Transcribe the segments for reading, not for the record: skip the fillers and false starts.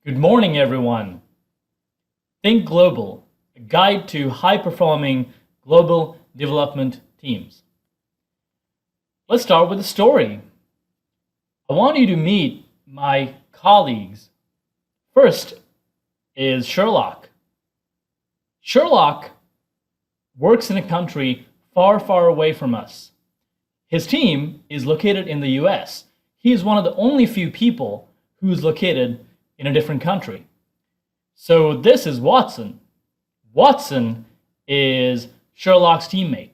Good morning, everyone. Think Global, a guide to high-performing global development teams. Let's start with a story. I want you to meet my colleagues. First is Sherlock. Sherlock works in a country far, far away from us. His team is located in the US. He is one of the only few people who's located in a different country. So this is Watson. Watson is Sherlock's teammate.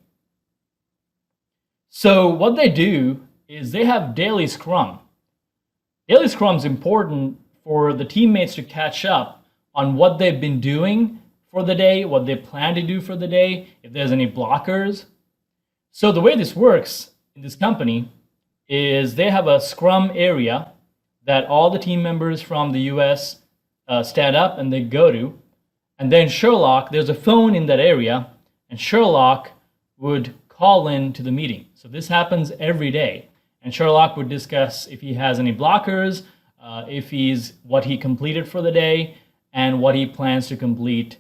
So what they do is they have daily scrum. Daily scrum is important for the teammates to catch up on what they've been doing for the day, what they plan to do for the day, if there's any blockers. So the way this works in this company is they have a scrum area that all the team members from the US stand up and they go to. And then Sherlock, there's a phone in that area, and Sherlock would call in to the meeting. So this happens every day. And Sherlock would discuss if he has any blockers, what he completed for the day, and what he plans to complete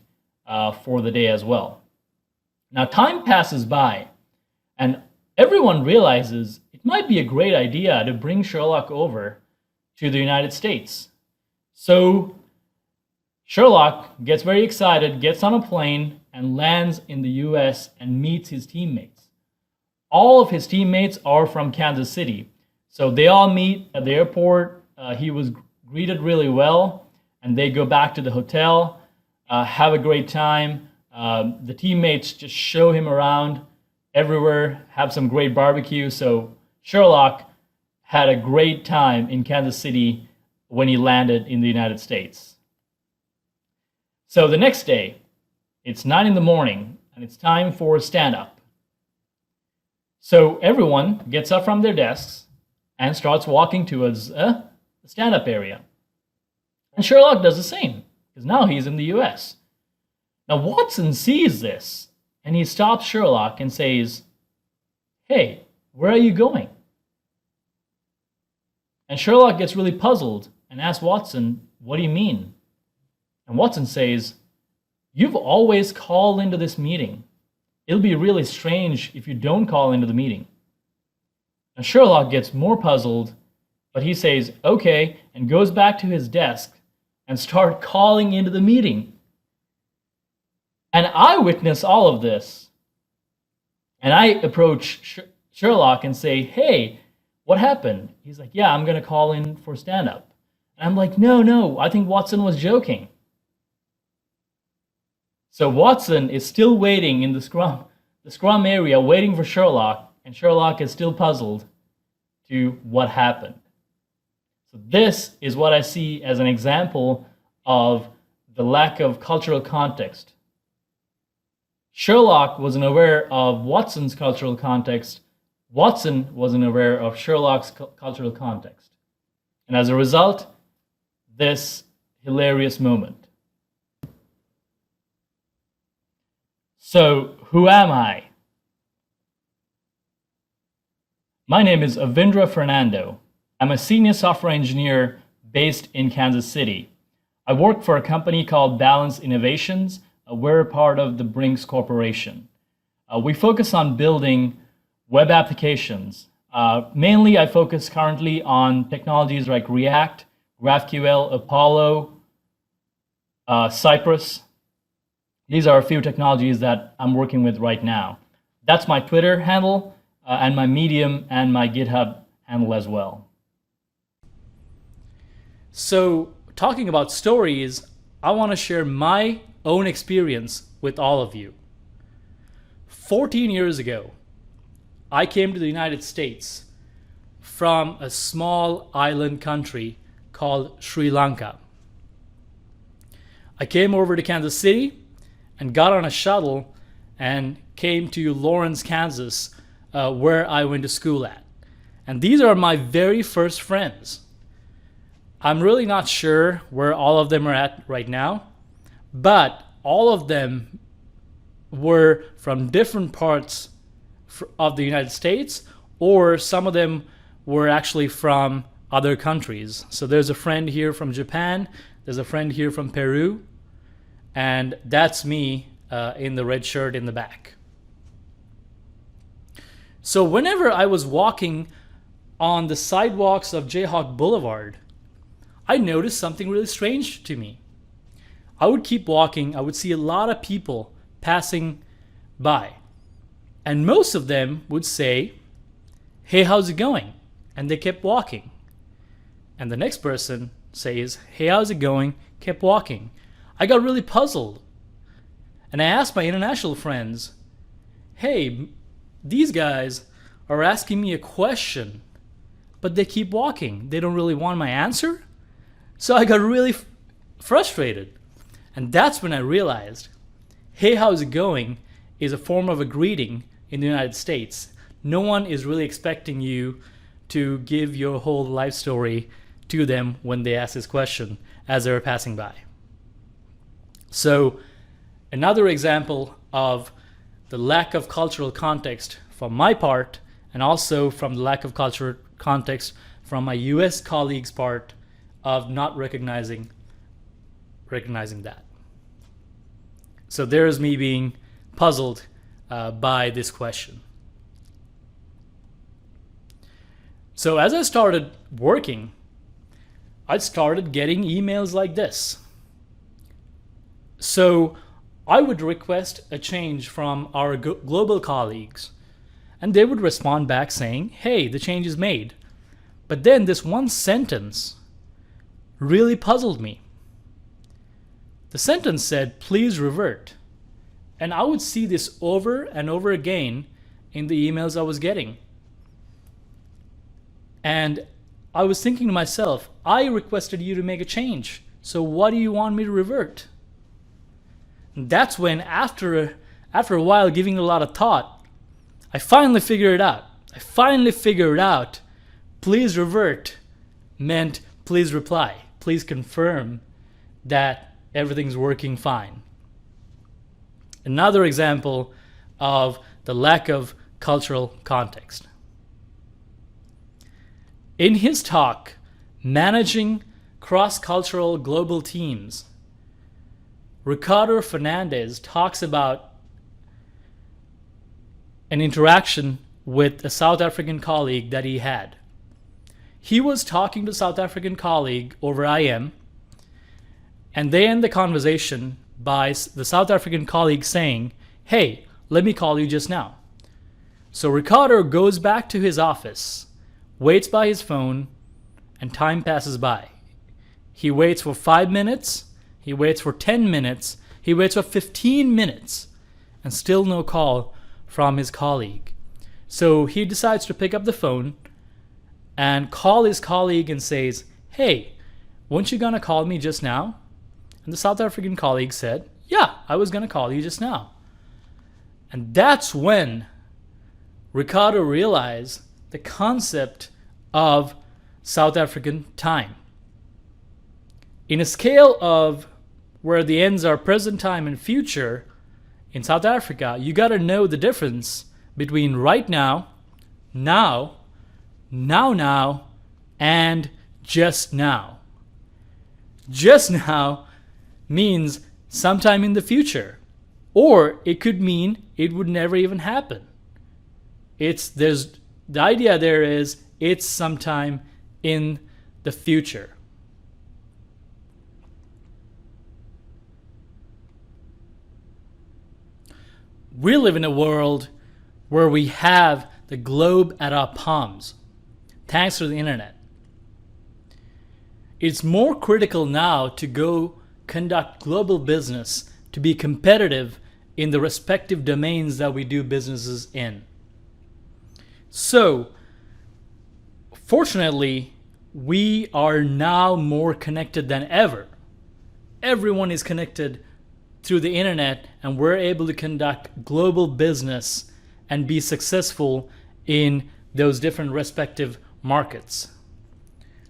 for the day as well. Now time passes by, and everyone realizes it might be a great idea to bring Sherlock over to the United States. So Sherlock gets very excited, gets on a plane, and lands in the US and meets his teammates. All of his teammates are from Kansas City. So they all meet at the airport. He was greeted really well, and they go back to the hotel, have a great time. The teammates just show him around everywhere, have some great barbecue. So Sherlock had a great time in Kansas City when he landed in the United States. So the next day, it's 9 in the morning, and it's time for stand-up. So everyone gets up from their desks and starts walking towards the stand-up area. And Sherlock does the same, because now he's in the US. Now Watson sees this, and he stops Sherlock and says, "Hey, where are you going?" And Sherlock gets really puzzled and asks Watson, "What do you mean?" And Watson says, "You've always called into this meeting. It'll be really strange if you don't call into the meeting." And Sherlock gets more puzzled, but he says, "Okay," and goes back to his desk and starts calling into the meeting. And I witness all of this. And I approach Sherlock and say, "Hey, what happened?" He's like, "Yeah, I'm going to call in for stand-up." And I'm like, no, I think Watson was joking. So Watson is still waiting in the scrum area, waiting for Sherlock, and Sherlock is still puzzled to what happened. So this is what I see as an example of the lack of cultural context. Sherlock wasn't aware of Watson's cultural context. Watson wasn't aware of Sherlock's cultural context. And as a result, this hilarious moment. So, who am I? My name is Avindra Fernando. I'm a senior software engineer based in Kansas City. I work for a company called Balance Innovations. We're a part of the Brinks Corporation. We focus on building web applications. Mainly, I focus currently on technologies like React, GraphQL, Apollo, Cypress. These are a few technologies that I'm working with right now. That's my Twitter handle, and my Medium and my GitHub handle as well. So, talking about stories, I want to share my own experience with all of you. 14 years ago, I came to the United States from a small island country called Sri Lanka. I came over to Kansas City and got on a shuttle and came to Lawrence, Kansas, where I went to school at. And these are my very first friends. I'm really not sure where all of them are at right now, but all of them were from different parts of the United States, or some of them were actually from other countries. So there's a friend here from Japan, There's a friend here from Peru, and that's me in the red shirt in the back. So whenever I was walking on the sidewalks of Jayhawk Boulevard, I noticed something really strange to me. I would keep walking. I would see a lot of people passing by. And most of them would say, "Hey, how's it going?" And they kept walking. And the next person says, "Hey, how's it going?" Kept walking. I got really puzzled. And I asked my international friends, "Hey, these guys are asking me a question, but they keep walking. They don't really want my answer?" So I got really frustrated. And that's when I realized, "Hey, how's it going?" is a form of a greeting in the United States. No one is really expecting you to give your whole life story to them when they ask this question as they're passing by. So another example of the lack of cultural context from my part, and also from the lack of cultural context from my US colleagues' part, of not recognizing that. So there's me being puzzled by this question. So as I started working, I started getting emails like this. So I would request a change from our global colleagues, and they would respond back saying, "Hey, the change is made." But then this one sentence really puzzled me. The sentence said, "Please revert." And I would see this over and over again in the emails I was getting. And I was thinking to myself, I requested you to make a change, so what do you want me to revert? And that's when, after a while giving it a lot of thought, I finally figured it out. Please revert meant please reply. Please confirm that everything's working fine. Another example of the lack of cultural context. In his talk, Managing Cross-Cultural Global Teams, Ricardo Fernandez talks about an interaction with a South African colleague that he had. He was talking to a South African colleague over IM, and they end the conversation by the South African colleague saying, "Hey, let me call you just now." So Ricardo goes back to his office, waits by his phone, and time passes by. He waits for 5 minutes, he waits for 10 minutes, he waits for 15 minutes, and still no call from his colleague. So he decides to pick up the phone and call his colleague and says, "Hey, weren't you gonna call me just now?" And the South African colleague said, "Yeah, I was gonna call you just now." And that's when Ricardo realized the concept of South African time. In a scale of where the ends are present time and future, in South Africa, you got to know the difference between right now, now, and just now. Just now means sometime in the future, or it could mean it would never even happen. The idea there is it's sometime in the future. We live in a world where we have the globe at our palms, thanks to the internet. It's more critical now to go conduct global business to be competitive in the respective domains that we do businesses in. So, fortunately, we are now more connected than ever. Everyone is connected through the internet, and we're able to conduct global business and be successful in those different respective markets.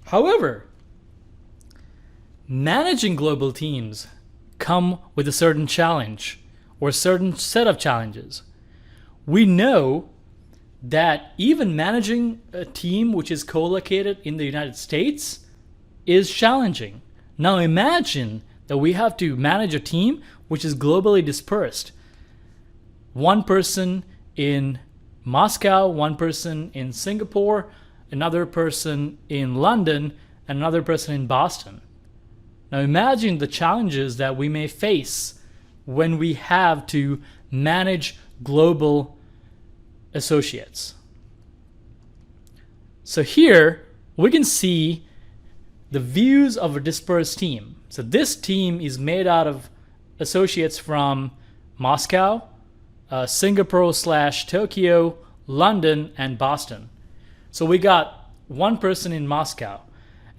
However, managing global teams come with a certain challenge or a certain set of challenges. We know that even managing a team which is co-located in the United States is challenging. Now imagine that we have to manage a team which is globally dispersed. One person in Moscow, one person in Singapore, another person in London, and another person in Boston. Now imagine the challenges that we may face when we have to manage global associates. So here we can see the views of a dispersed team. So this team is made out of associates from Moscow, Singapore/Tokyo, London, and Boston. So we got one person in Moscow,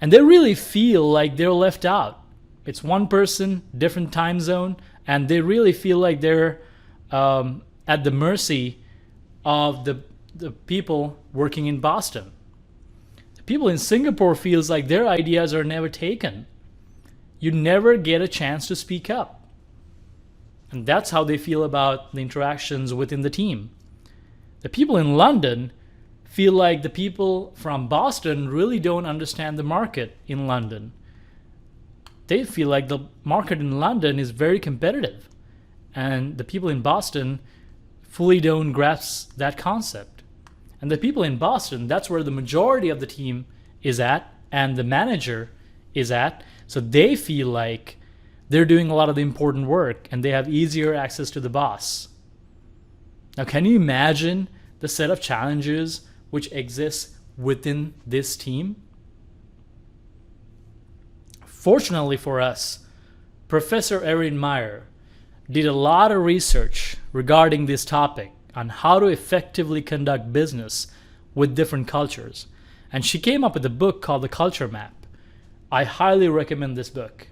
and they really feel like they're left out. It's one person, different time zone, and they really feel like they're at the mercy of the people working in Boston. The people in Singapore feels like their ideas are never taken. You never get a chance to speak up. And that's how they feel about the interactions within the team. The people in London feel like the people from Boston really don't understand the market in London. They feel like the market in London is very competitive, and the people in Boston fully don't grasp that concept. And the people in Boston, that's where the majority of the team is at, and the manager is at, so they feel like they're doing a lot of the important work and they have easier access to the boss. Now, can you imagine the set of challenges which exists within this team? Fortunately for us, Professor Erin Meyer did a lot of research regarding this topic on how to effectively conduct business with different cultures. And she came up with a book called The Culture Map. I highly recommend this book.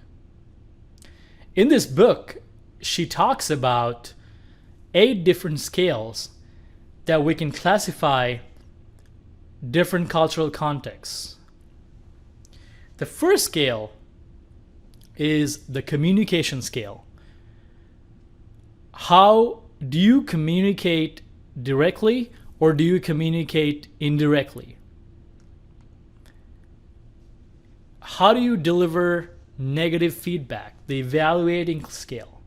In this book, she talks about 8 different scales that we can classify different cultural contexts. The first scale is the communication scale. How do you communicate directly or do you communicate indirectly? How do you deliver negative feedback? The evaluating scale.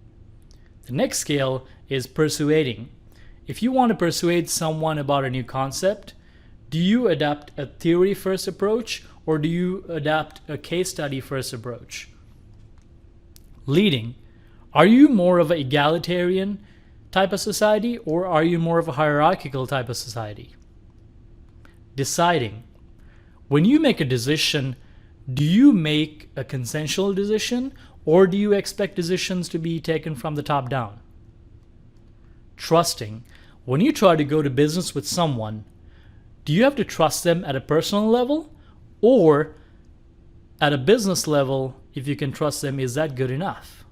The next scale is persuading. If you want to persuade someone about a new concept, do you adopt a theory-first approach or do you adopt a case study-first approach? Leading. Are you more of an egalitarian type of society or are you more of a hierarchical type of society? Deciding. When you make a decision, do you make a consensual decision or do you expect decisions to be taken from the top down? Trusting. When you try to go to business with someone, do you have to trust them at a personal level or at a business level? If you can trust them, is that good enough?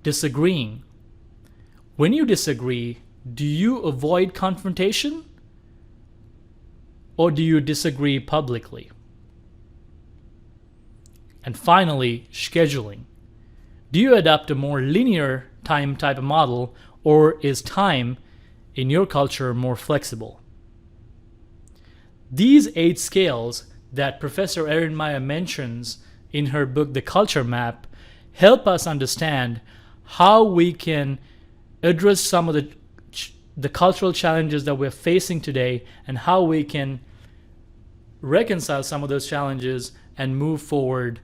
Disagreeing. When you disagree, do you avoid confrontation or do you disagree publicly? And finally, scheduling. Do you adopt a more linear time type of model or is time in your culture more flexible? These 8 scales that Professor Erin Meyer mentions in her book, The Culture Map, help us understand how we can address some of the cultural challenges that we're facing today and how we can reconcile some of those challenges and move forward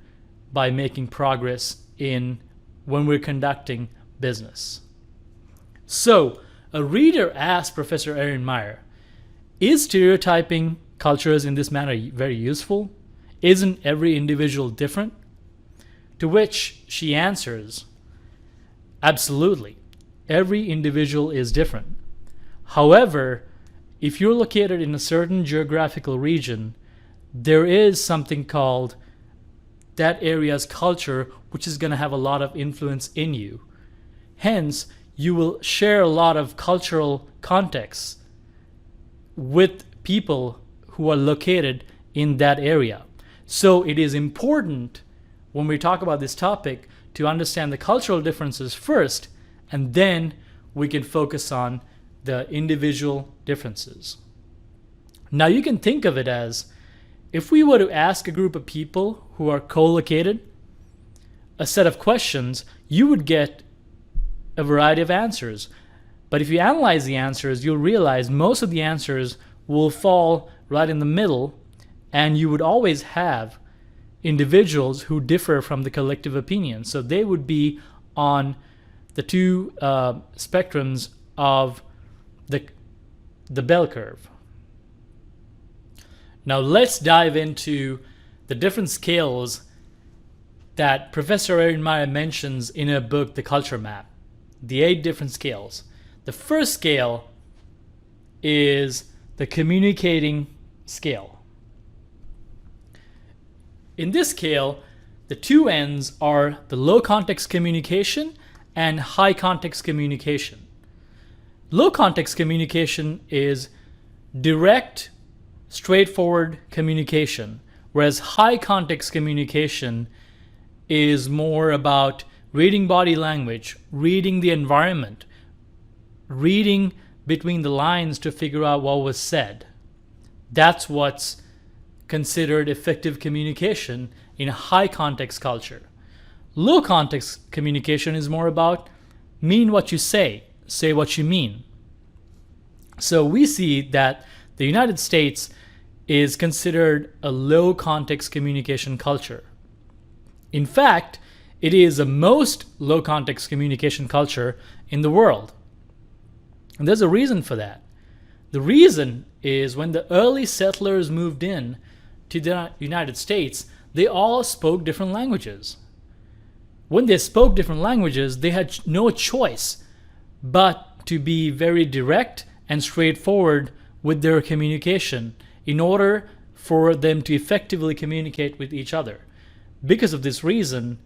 by making progress in when we're conducting business. So, a reader asked Professor Erin Meyer, is stereotyping cultures in this manner very useful? Isn't every individual different? To which she answers, absolutely. Every individual is different. However, if you're located in a certain geographical region, there is something called that area's culture, which is going to have a lot of influence in you. Hence, you will share a lot of cultural contexts with people who are located in that area. So it is important when we talk about this topic to understand the cultural differences first, and then we can focus on the individual differences. Now you can think of it as if we were to ask a group of people who are co-located a set of questions, you would get a variety of answers. But if you analyze the answers, you'll realize most of the answers will fall right in the middle, and you would always have individuals who differ from the collective opinion. So they would be on the two spectrums of the bell curve. Now let's dive into the different scales that Professor Ehrenmeyer mentions in her book, The Culture Map. The 8 different scales. The first scale is the communicating scale. In this scale, the two ends are the low context communication and high context communication. Low context communication is direct, straightforward communication, whereas high context communication is more about reading body language, reading the environment, reading between the lines to figure out what was said. That's what's considered effective communication in a high context culture. Low context communication is more about mean what you say what you mean. So we see that the United States is considered a low context communication culture. In fact, it is the most low context communication culture in the world. And there's a reason for that. The reason is when the early settlers moved in to the United States, they all spoke different languages. When they spoke different languages, they had no choice but to be very direct and straightforward with their communication in order for them to effectively communicate with each other. Because of this reason,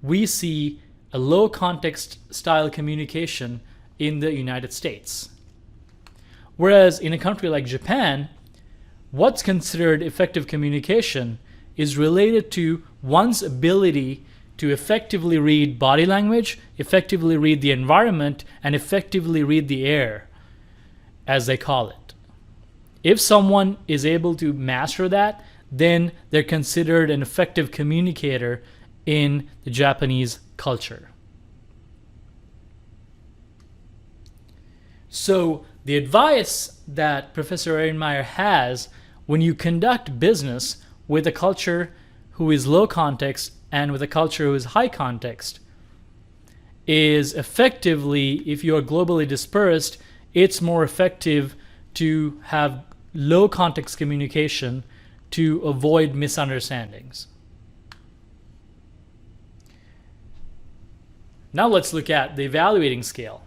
we see a low context style communication in the United States. Whereas in a country like Japan, what's considered effective communication is related to one's ability to effectively read body language, effectively read the environment, and effectively read the air, as they call it. If someone is able to master that, then they're considered an effective communicator in the Japanese culture. So the advice that Professor Ehrenmeyer has when you conduct business with a culture who is low context and with a culture who is high context is effectively, if you are globally dispersed, it's more effective to have low context communication to avoid misunderstandings. Now let's look at the evaluating scale.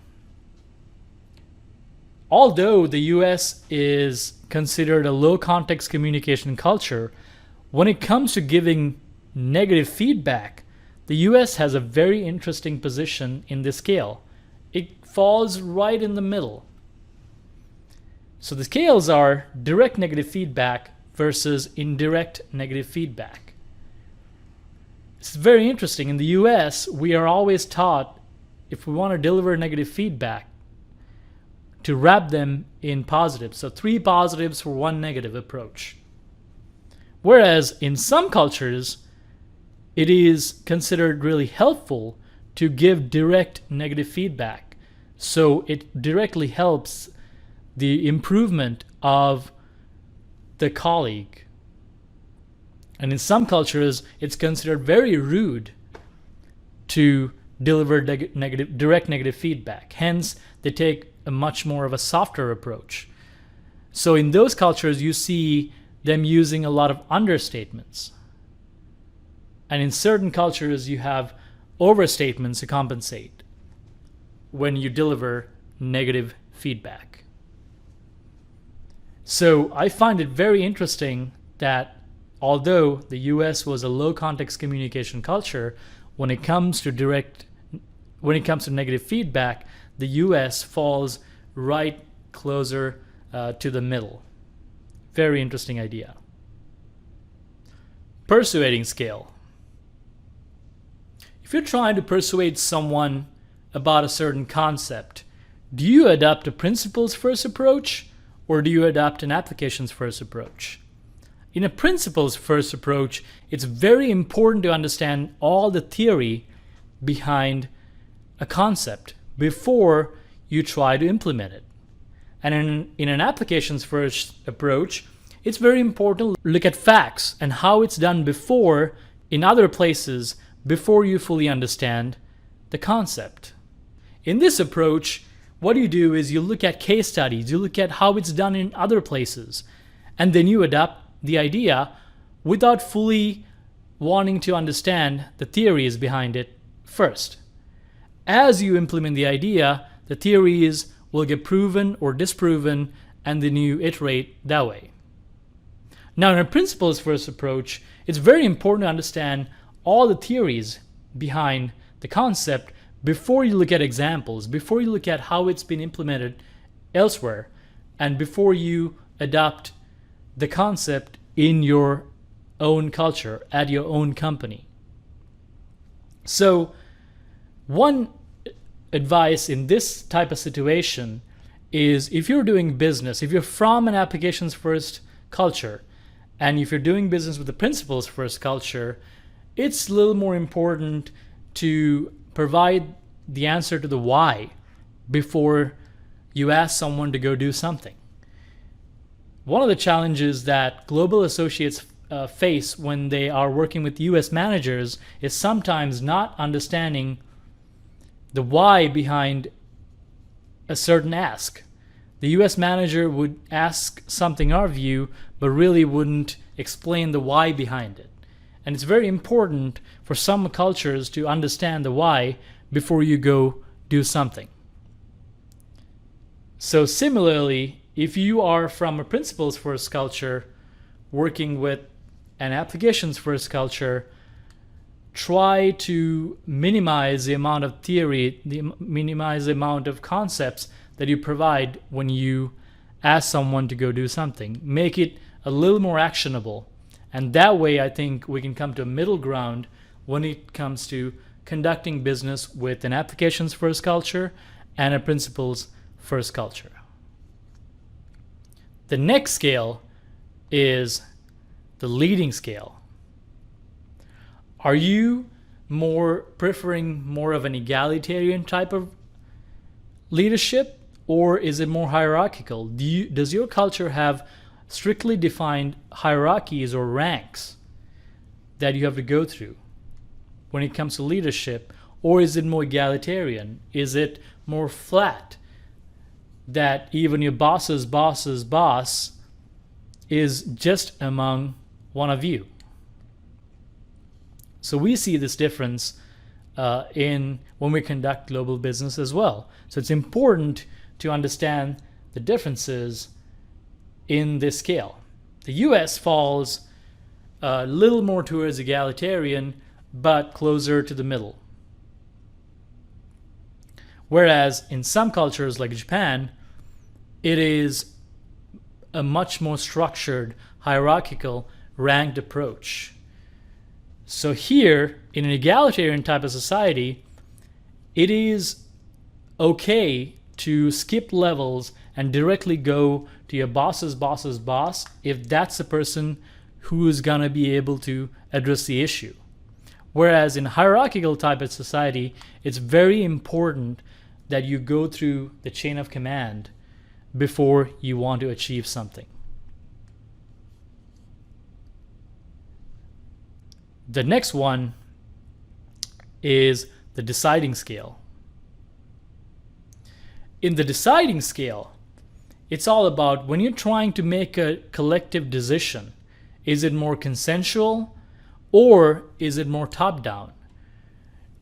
Although the US is considered a low context communication culture, when it comes to giving negative feedback, the US has a very interesting position in this scale. It falls right in the middle. So the scales are direct negative feedback versus indirect negative feedback. It's very interesting. In the US, we are always taught, if we want to deliver negative feedback, to wrap them in positives. So 3 positives for 1 negative approach. Whereas in some cultures, it is considered really helpful to give direct negative feedback. So it directly helps the improvement of the colleague. And in some cultures, it's considered very rude to deliver direct negative feedback. Hence, they take a much more of a softer approach. So in those cultures, you see them using a lot of understatements. And in certain cultures, you have overstatements to compensate when you deliver negative feedback. So I find it very interesting that although the US was a low context communication culture, when it comes to negative feedback, the US falls right closer to the middle. Very interesting idea. Persuading scale. If you're trying to persuade someone about a certain concept, do you adopt a principles first approach or do you adopt an applications first approach? In a principles first approach, it's very important to understand all the theory behind a concept before you try to implement it. And in an applications first approach, it's very important to look at facts and how it's done before in other places before you fully understand the concept. In this approach, what you do is you look at case studies, you look at how it's done in other places, and then you adopt the idea without fully wanting to understand the theories behind it first. As you implement the idea, the theories will get proven or disproven, and then you iterate that way. Now, in a principles first approach, it's very important to understand all the theories behind the concept before you look at examples, before you look at how it's been implemented elsewhere, and before you adopt the concept in your own culture, at your own company. So, one advice in this type of situation is if you're doing business, if you're from an applications first culture, and if you're doing business with the principles first culture, it's a little more important to provide the answer to the why before you ask someone to go do something. One of the challenges that global associates face when they are working with US managers is sometimes not understanding the why behind a certain ask. The US manager would ask something of you, but really wouldn't explain the why behind it. And it's very important for some cultures to understand the why before you go do something. So similarly, if you are from a principles first culture working with an applications first culture, try to minimize the amount of theory, minimize the amount of concepts that you provide when you ask someone to go do something. Make it a little more actionable. And that way, I think we can come to a middle ground when it comes to conducting business with an applications first culture and a principles first culture. The next scale is the leading scale. Are you preferring more of an egalitarian type of leadership, or is it more hierarchical? Does your culture have strictly defined hierarchies or ranks that you have to go through when it comes to leadership, or is it more egalitarian? Is it more flat, that even your boss's boss's boss is just among one of you? So we see this difference in when we conduct global business as well. So it's important to understand the differences in this scale. The US falls a little more towards egalitarian, but closer to the middle. Whereas in some cultures like Japan, it is a much more structured, hierarchical, ranked approach. So here, in an egalitarian type of society, it is okay to skip levels and directly go to your boss's boss's boss if that's the person who is going to be able to address the issue. Whereas in hierarchical type of society, it's very important that you go through the chain of command before you want to achieve something. The next one is the deciding scale. In the deciding scale, it's all about when you're trying to make a collective decision, is it more consensual or is it more top-down?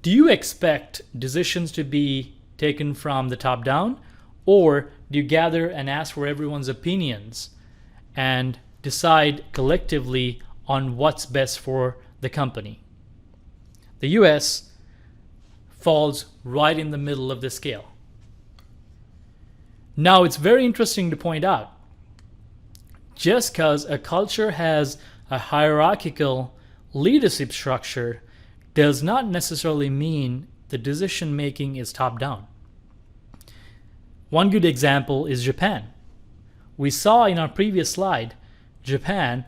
Do you expect decisions to be taken from the top down, or do you gather and ask for everyone's opinions and decide collectively on what's best for the company? The US falls right in the middle of the scale. Now, it's very interesting to point out, just because a culture has a hierarchical leadership structure does not necessarily mean the decision making is top down. One good example is Japan. We saw in our previous slide, Japan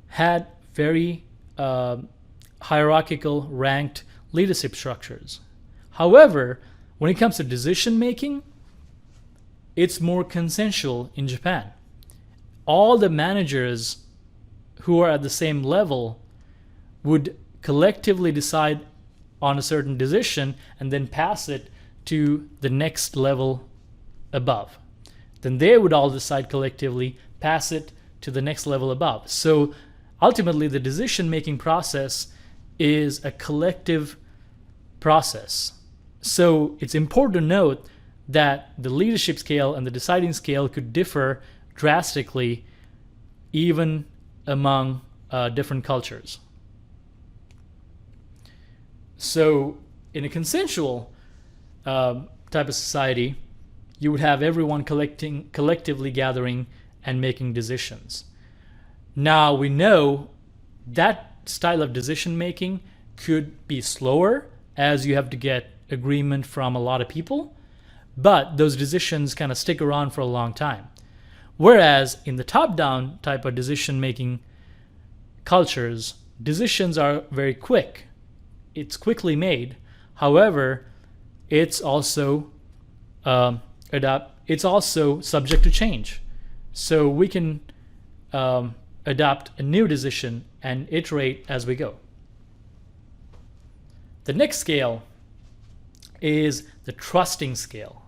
had very hierarchical, ranked leadership structures. However, when it comes to decision making, it's more consensual in Japan. All the managers who are at the same level would collectively decide on a certain decision and then pass it to the next level above. Then they would all decide collectively, pass it to the next level above. So ultimately, the decision-making process is a collective process. So it's important to note that the leadership scale and the deciding scale could differ drastically even among different cultures. So in a consensual type of society, you would have everyone collectively gathering and making decisions. Now we know that style of decision making could be slower, as you have to get agreement from a lot of people, but those decisions kind of stick around for a long time. Whereas in the top-down type of decision making cultures, decisions are very quick. It's quickly made. However, it's also subject to change. So we can adopt a new decision and iterate as we go. The next scale is the trusting scale.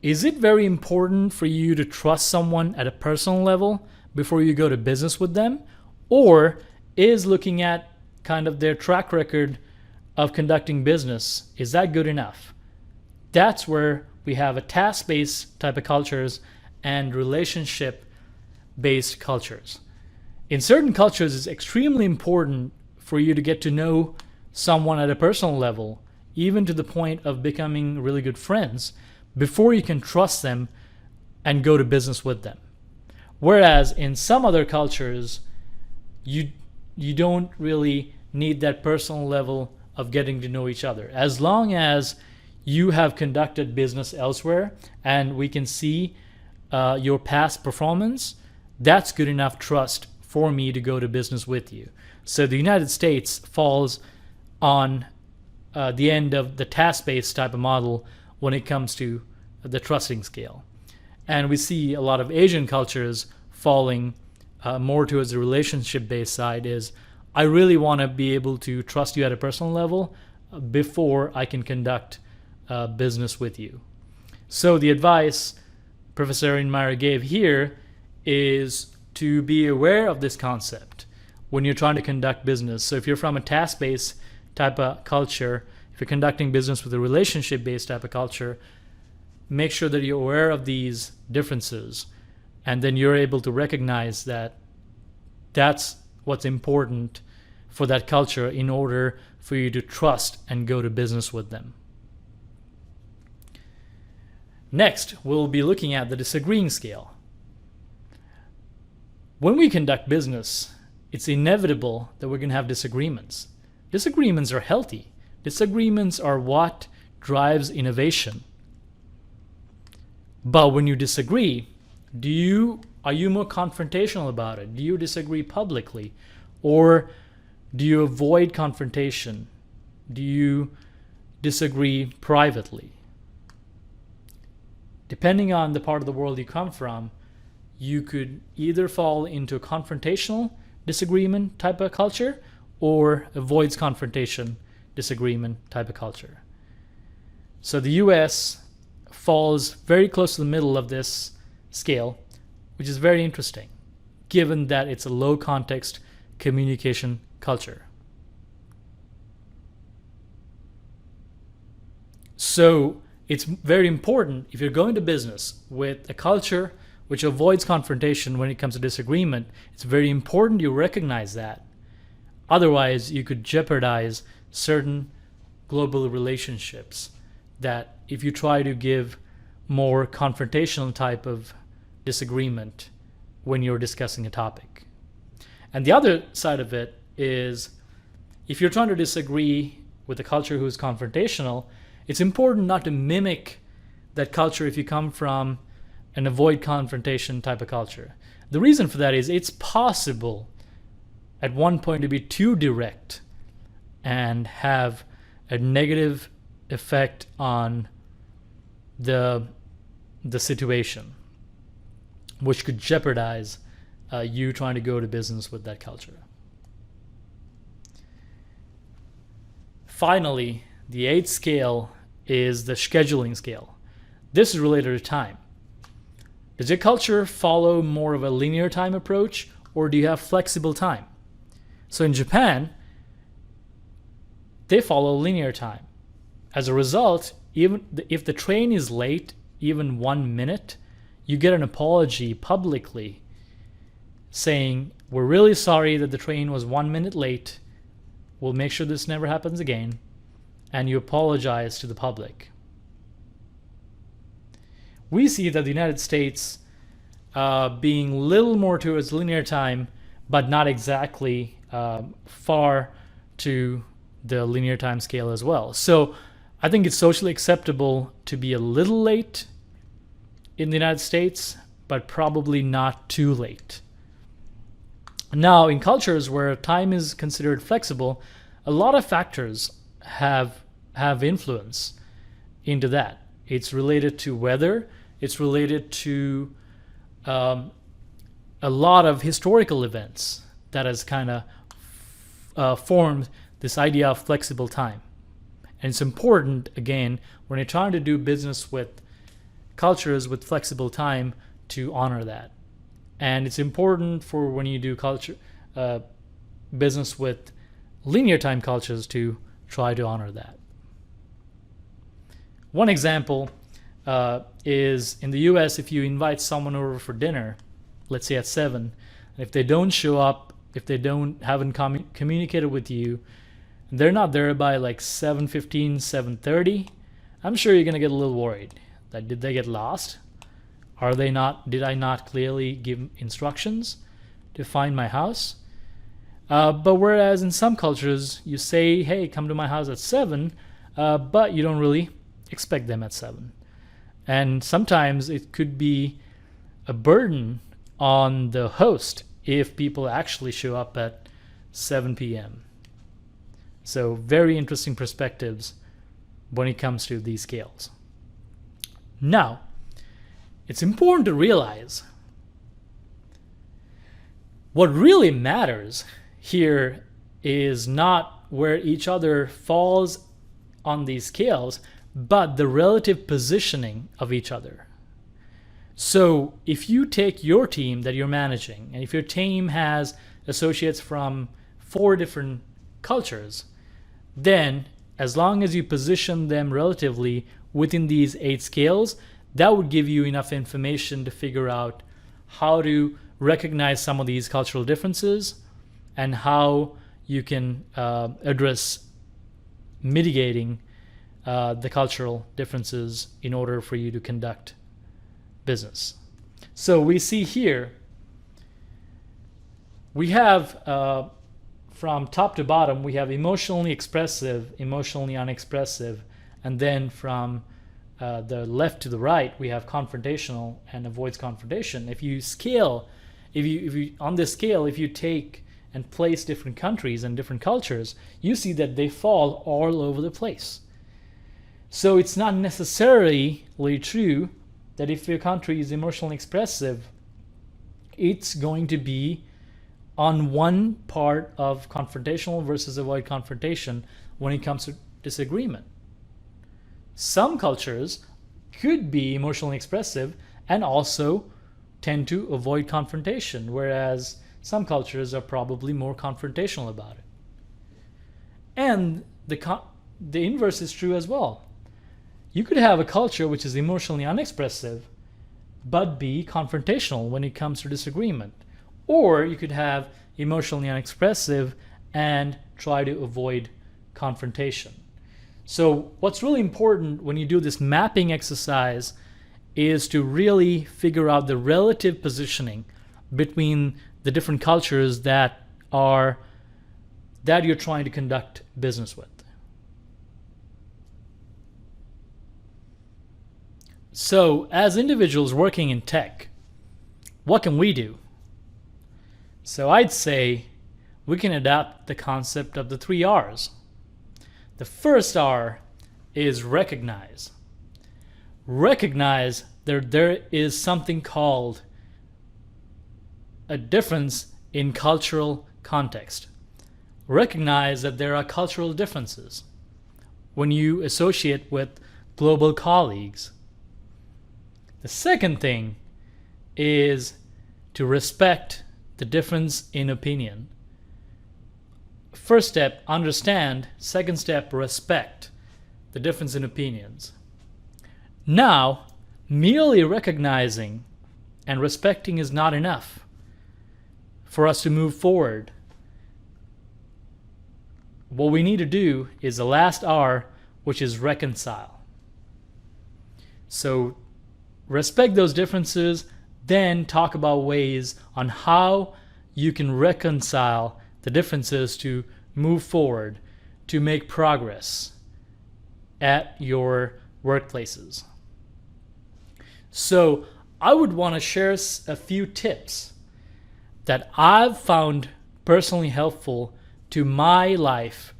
Is it very important for you to trust someone at a personal level before you go to business with them? Or is looking at kind of their track record of conducting business, is that good enough? That's where we have a task-based type of cultures and relationship-based cultures. In certain cultures, it's extremely important for you to get to know someone at a personal level, even to the point of becoming really good friends, before you can trust them and go to business with them. Whereas in some other cultures, you don't really need that personal level of getting to know each other. As long as you have conducted business elsewhere and we can see your past performance, that's good enough trust for me to go to business with you. So the United States falls on the end of the task-based type of model when it comes to the trusting scale. And we see a lot of Asian cultures falling more towards the relationship-based side. Is I really want to be able to trust you at a personal level before I can conduct business with you. So the advice Professor Einmeier gave here is to be aware of this concept when you're trying to conduct business. So if you're from a task-based type of culture, if you're conducting business with a relationship-based type of culture, make sure that you're aware of these differences, and then you're able to recognize that that's what's important for that culture in order for you to trust and go to business with them. Next, we'll be looking at the disagreeing scale. When we conduct business, it's inevitable that we're going to have disagreements. Disagreements are healthy. Disagreements are what drives innovation. But when you disagree, are you more confrontational about it? Do you disagree publicly? Or do you avoid confrontation? Do you disagree privately? Depending on the part of the world you come from, you could either fall into a confrontational disagreement type of culture or avoids confrontation disagreement type of culture. So the US falls very close to the middle of this scale, which is very interesting, given that it's a low context communication culture. So it's very important, if you're going to business with a culture which avoids confrontation when it comes to disagreement, it's very important you recognize that. Otherwise, you could jeopardize certain global relationships that if you try to give more confrontational type of disagreement when you're discussing a topic. And the other side of it is, if you're trying to disagree with a culture who's confrontational, it's important not to mimic that culture if you come from an avoid confrontation type of culture. The reason for that is it's possible at one point to be too direct and have a negative effect on the situation, which could jeopardize you trying to go to business with that culture. Finally, the eighth scale is the scheduling scale. This is related to time. Does your culture follow more of a linear time approach, or do you have flexible time? So in Japan, they follow linear time. As a result, even if the train is late, even 1 minute, you get an apology publicly saying, we're really sorry that the train was 1 minute late. We'll make sure this never happens again. And you apologize to the public. We see that the United States being little more towards linear time, but not exactly far to the linear time scale as well. So I think it's socially acceptable to be a little late in the United States, but probably not too late. Now, in cultures where time is considered flexible, a lot of factors have influence into that. It's related to weather. It's related to a lot of historical events that has kind of formed this idea of flexible time. And it's important, again, when you're trying to do business with cultures with flexible time, to honor that. And it's important for when you do business with linear time cultures to try to honor that. One example is in the US, if you invite someone over for dinner, let's say at 7, and if they don't show up, if they haven't communicated with you, they're not there by like 7:15, 7:30, I'm sure you're going to get a little worried. That did they get lost? Did I not clearly give instructions to find my house? But whereas in some cultures, you say, hey, come to my house at 7, but you don't really expect them at 7. And sometimes it could be a burden on the host if people actually show up at 7 p.m. So very interesting perspectives when it comes to these scales. Now, it's important to realize what really matters here is not where each other falls on these scales, but the relative positioning of each other. So if you take your team that you're managing, and if your team has associates from 4 different cultures, then as long as you position them relatively within these 8 scales, that would give you enough information to figure out how to recognize some of these cultural differences and how you can address mitigating the cultural differences in order for you to conduct business. So we see here, we have from top to bottom, we have emotionally expressive, emotionally unexpressive, and then from the left to the right, we have confrontational and avoids confrontation. If you scale, if you on this scale, if you take and place different countries and different cultures, you see that they fall all over the place. So it's not necessarily true that if your country is emotionally expressive, it's going to be on one part of confrontational versus avoid confrontation when it comes to disagreement. Some cultures could be emotionally expressive and also tend to avoid confrontation, whereas some cultures are probably more confrontational about it. And the inverse is true as well. You could have a culture which is emotionally unexpressive but be confrontational when it comes to disagreement. Or you could have emotionally unexpressive and try to avoid confrontation. So what's really important when you do this mapping exercise is to really figure out the relative positioning between the different cultures that you're trying to conduct business with. So as individuals working in tech, what can we do? So I'd say we can adapt the concept of the 3 R's. The first R is recognize. Recognize that there is something called a difference in cultural context. Recognize that there are cultural differences when you associate with global colleagues. The second thing is to respect the difference in opinion. First step, understand. Second step, respect the difference in opinions. Now, merely recognizing and respecting is not enough for us to move forward. What we need to do is the last R, which is reconcile. So respect those differences, then talk about ways on how you can reconcile the differences to move forward, to make progress at your workplaces. So I would want to share a few tips that I've found personally helpful to my life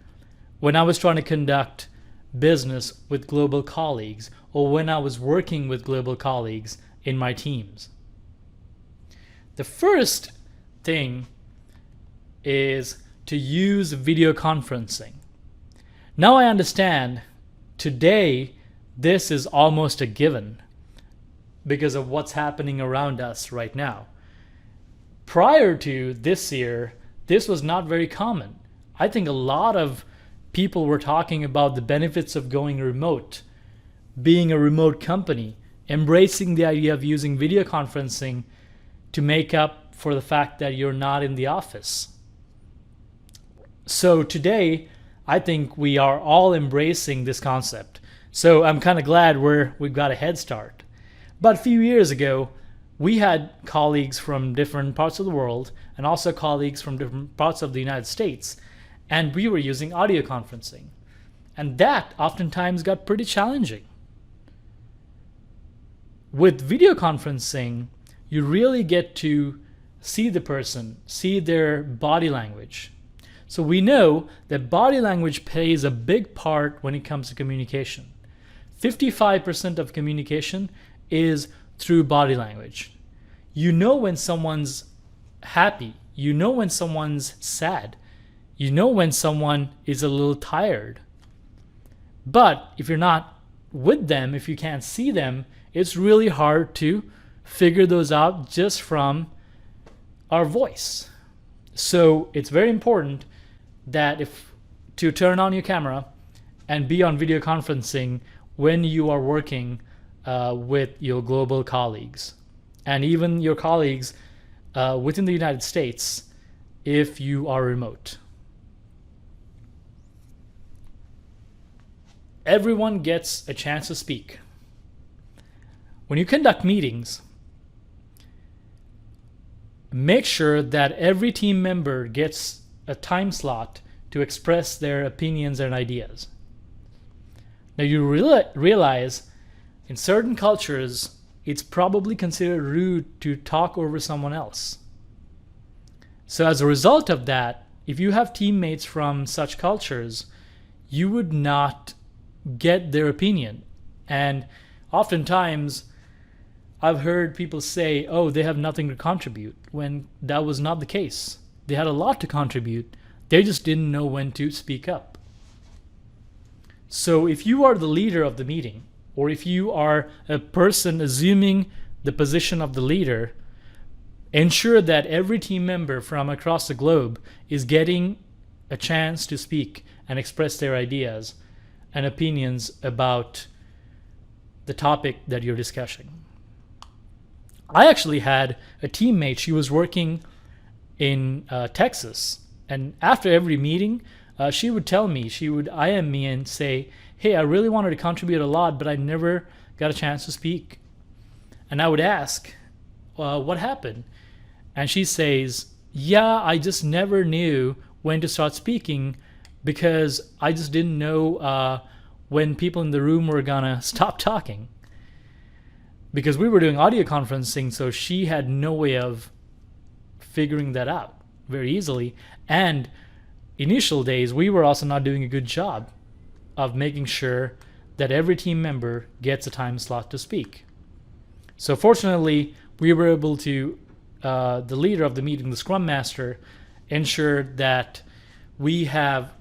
when I was trying to conduct business with global colleagues or when I was working with global colleagues in my teams. The first thing is to use video conferencing. Now I understand today this is almost a given because of what's happening around us right now. Prior to this year, this was not very common. I think a lot of people were talking about the benefits of going remote, being a remote company, embracing the idea of using video conferencing to make up for the fact that you're not in the office. So today, I think we are all embracing this concept. So I'm kind of glad we've got a head start. But a few years ago, we had colleagues from different parts of the world and also colleagues from different parts of the United States, and we were using audio conferencing. And that oftentimes got pretty challenging. With video conferencing, you really get to see the person, see their body language. So we know that body language plays a big part when it comes to communication. 55% of communication is through body language. You know when someone's happy. You know when someone's sad. You know when someone is a little tired. But if you're not with them, if you can't see them, it's really hard to figure those out just from our voice. So it's very important that to turn on your camera and be on video conferencing when you are working with your global colleagues and even your colleagues within the United States if you are remote. Everyone gets a chance to speak. When you conduct meetings, make sure that every team member gets a time slot to express their opinions and ideas. Now you realize in certain cultures, it's probably considered rude to talk over someone else. So as a result of that, if you have teammates from such cultures, you would not get their opinion. And oftentimes, I've heard people say, oh, they have nothing to contribute, when that was not the case. They had a lot to contribute. They just didn't know when to speak up. So if you are the leader of the meeting, or if you are a person assuming the position of the leader, ensure that every team member from across the globe is getting a chance to speak and express their ideas and opinions about the topic that you're discussing. I actually had a teammate, she was working in Texas, and after every meeting, she would tell me, she would IM me and say, hey, I really wanted to contribute a lot, but I never got a chance to speak. And I would ask, what happened? And she says, yeah, I just never knew when to start speaking because I just didn't know when people in the room were gonna stop talking. Because we were doing audio conferencing, so she had no way of figuring that out. very easily. And initial days, we were also not doing a good job of making sure that every team member gets a time slot to speak. So fortunately, we were able to, the leader of the meeting, the Scrum Master, ensured that we have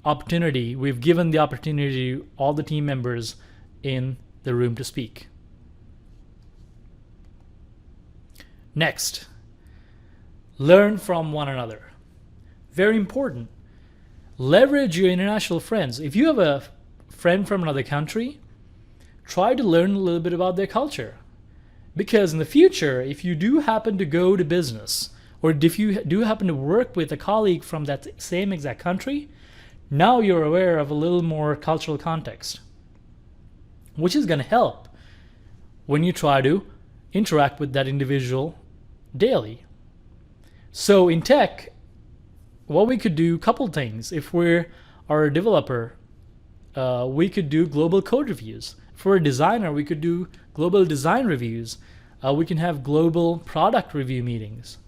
opportunity, we've given the opportunity to all the team members in the room to speak. Next, learn from one another. Very important. Leverage your international friends. If you have a friend from another country, try to learn a little bit about their culture. Because in the future, if you do happen to go to business, or if you do happen to work with a colleague from that same exact country, now you're aware of a little more cultural context, which is going to help when you try to interact with that individual daily. So in tech, what we could do, a couple things. If we're a developer, we could do global code reviews. For a designer, we could do global design reviews. We can have global product review meetings.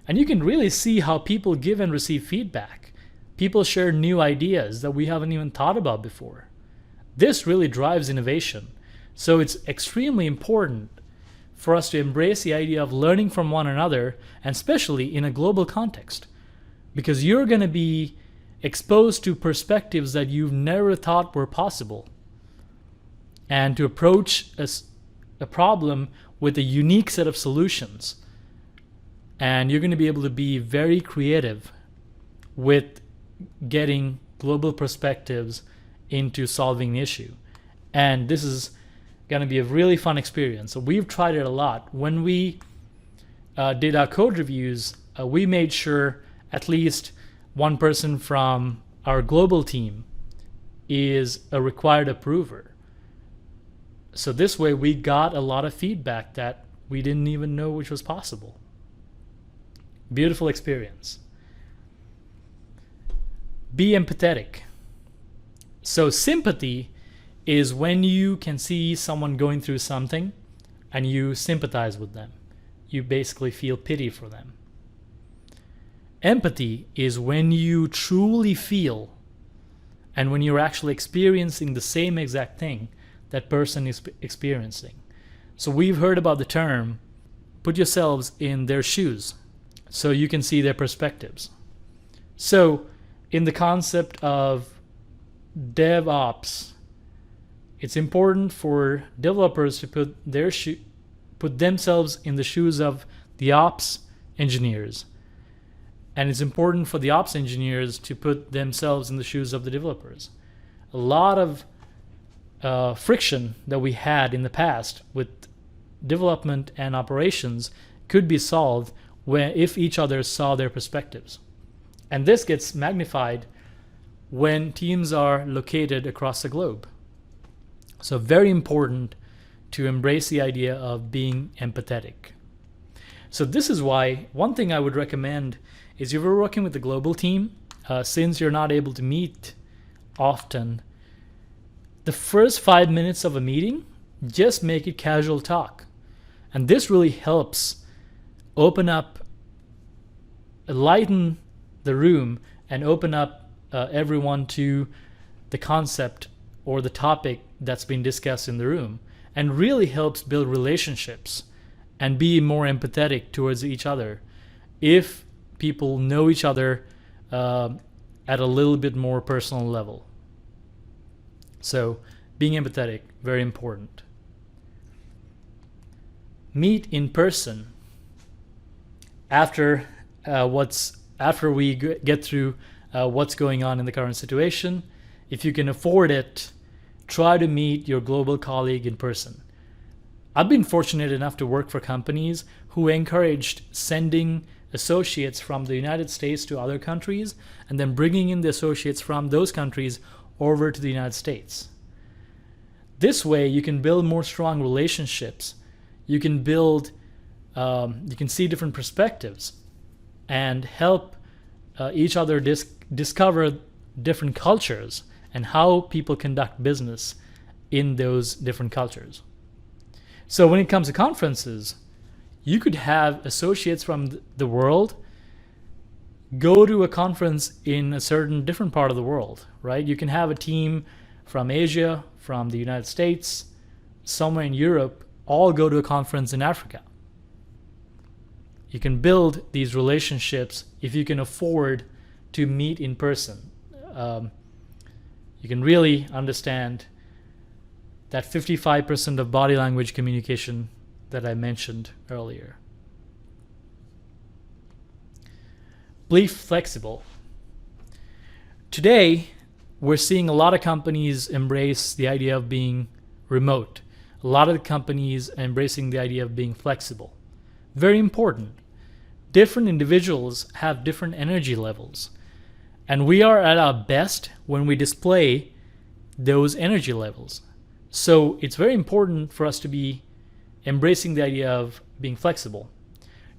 And you can really see how people give and receive feedback. People share new ideas that we haven't even thought about before. This really drives innovation. So it's extremely important for us to embrace the idea of learning from one another, and especially in a global context, because you're going to be exposed to perspectives that you've never thought were possible, and to approach a problem with a unique set of solutions. And you're going to be able to be very creative with getting global perspectives into solving the issue. And this is going to be a really fun experience. So we've tried it a lot. When we did our code reviews, we made sure at least one person from our global team is a required approver. So this way we got a lot of feedback that we didn't even know which was possible. Beautiful experience. Be empathetic. So sympathy is when you can see someone going through something and you sympathize with them. You basically feel pity for them. Empathy is when you truly feel and when you're actually experiencing the same exact thing that person is experiencing. So we've heard about the term, put yourselves in their shoes, so you can see their perspectives. So in the concept of DevOps, it's important for developers to put themselves in the shoes of the ops engineers. And it's important for the ops engineers to put themselves in the shoes of the developers. A lot of friction that we had in the past with development and operations could be solved if each other saw their perspectives. And this gets magnified when teams are located across the globe. So very important to embrace the idea of being empathetic. So this is why one thing I would recommend is if you're working with a global team, since you're not able to meet often, the first 5 minutes of a meeting, just make it casual talk. And this really helps open up, lighten the room and open up everyone to the concept or the topic that's been discussed in the room, and really helps build relationships and be more empathetic towards each other if people know each other at a little bit more personal level. So being empathetic, very important. Meet in person after we get through what's going on in the current situation. If you can afford it, try to meet your global colleague in person. I've been fortunate enough to work for companies who encouraged sending associates from the United States to other countries and then bringing in the associates from those countries over to the United States. This way you can build more strong relationships. You can you can see different perspectives and help each other discover different cultures and how people conduct business in those different cultures. So when it comes to conferences, You could have associates from the world go to a conference in a certain different part of the world, right? You can have a team from Asia, from the United States, somewhere in Europe, all go to a conference in Africa. You can build these relationships if you can afford to meet in person. You can really understand that 55% of body language communication that I mentioned earlier. Be flexible. Today, we're seeing a lot of companies embrace the idea of being remote. A lot of companies are embracing the idea of being flexible. Very important. Different individuals have different energy levels. And we are at our best when we display those energy levels. So it's very important for us to be embracing the idea of being flexible.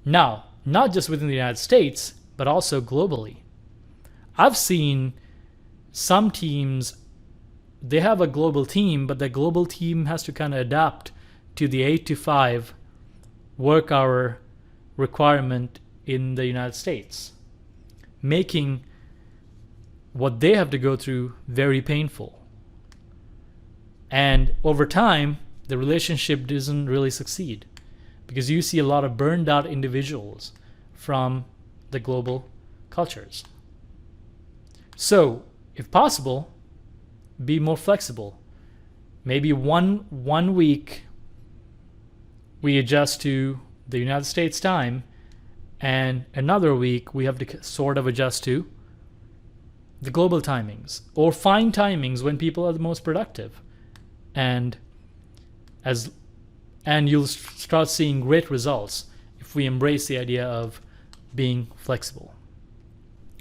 Now, not just within the United States, but also globally. I've seen some teams, they have a global team, but the global team has to kind of adapt to the 8 to 5 work hour requirement in the United States, making what they have to go through very painful. And over time, the relationship doesn't really succeed because you see a lot of burned out individuals from the global cultures. So, if possible, be more flexible. Maybe one week we adjust to the United States time, and another week we have to sort of adjust to the global timings, or find timings when people are the most productive. And you'll start seeing great results if we embrace the idea of being flexible.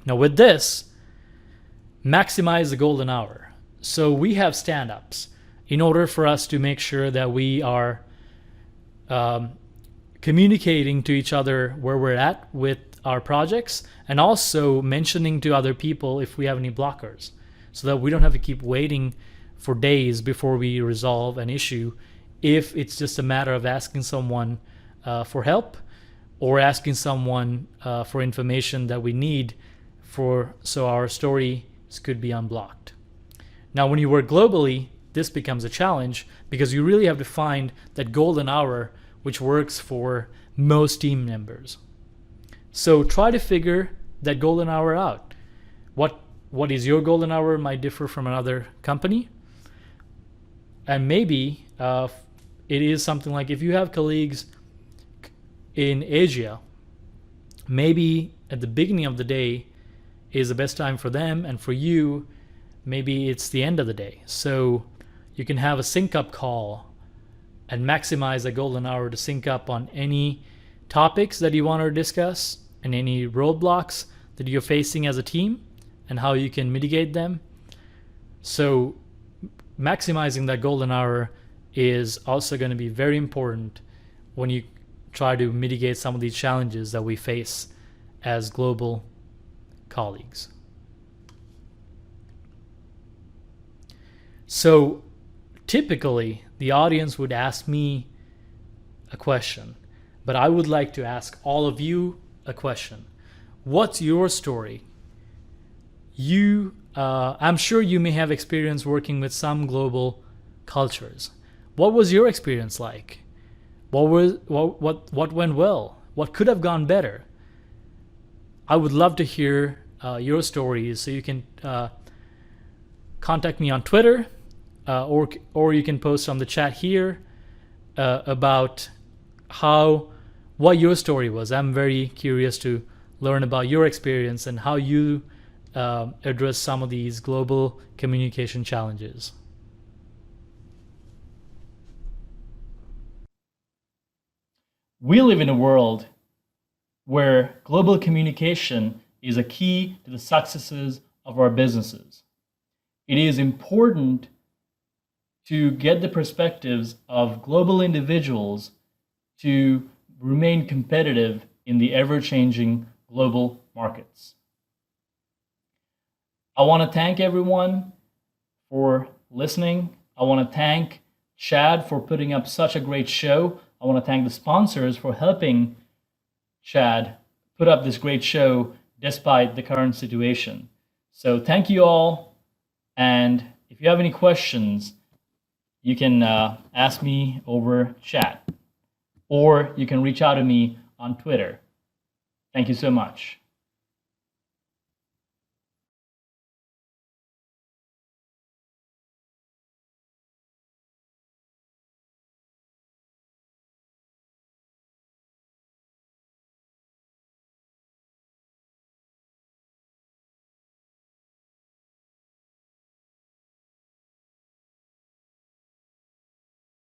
Now with this, maximize the golden hour. So we have stand-ups in order for us to make sure that we are communicating to each other where we're at with our projects, and also mentioning to other people if we have any blockers, so that we don't have to keep waiting for days before we resolve an issue if it's just a matter of asking someone for help or asking someone for information that we need so our stories could be unblocked. Now, when you work globally, this becomes a challenge because you really have to find that golden hour which works for most team members. So try to figure that golden hour out. What is your golden hour might differ from another company. And maybe it is something like if you have colleagues in Asia, maybe at the beginning of the day is the best time for them, and for you, maybe it's the end of the day. So you can have a sync up call and maximize the golden hour to sync up on any topics that you want to discuss and any roadblocks that you're facing as a team and how you can mitigate them. So maximizing that golden hour is also going to be very important when you try to mitigate some of these challenges that we face as global colleagues. So typically the audience would ask me a question, but I would like to ask all of you a question. What's your story? I'm sure you may have experience working with some global cultures. What was your experience like? What went well? What could have gone better? I would love to hear your stories. So you can contact me on Twitter, or you can post on the chat here about what your story was. I'm very curious to learn about your experience and how you address some of these global communication challenges. We live in a world where global communication is a key to the successes of our businesses. It is important to get the perspectives of global individuals to remain competitive in the ever-changing global markets. I want to thank everyone for listening. I want to thank Chad for putting up such a great show I want to thank the sponsors for helping Chad put up this great show despite the current situation. So thank you all. And if you have any questions, you can ask me over chat, or you can reach out to me on Twitter. Thank you so much.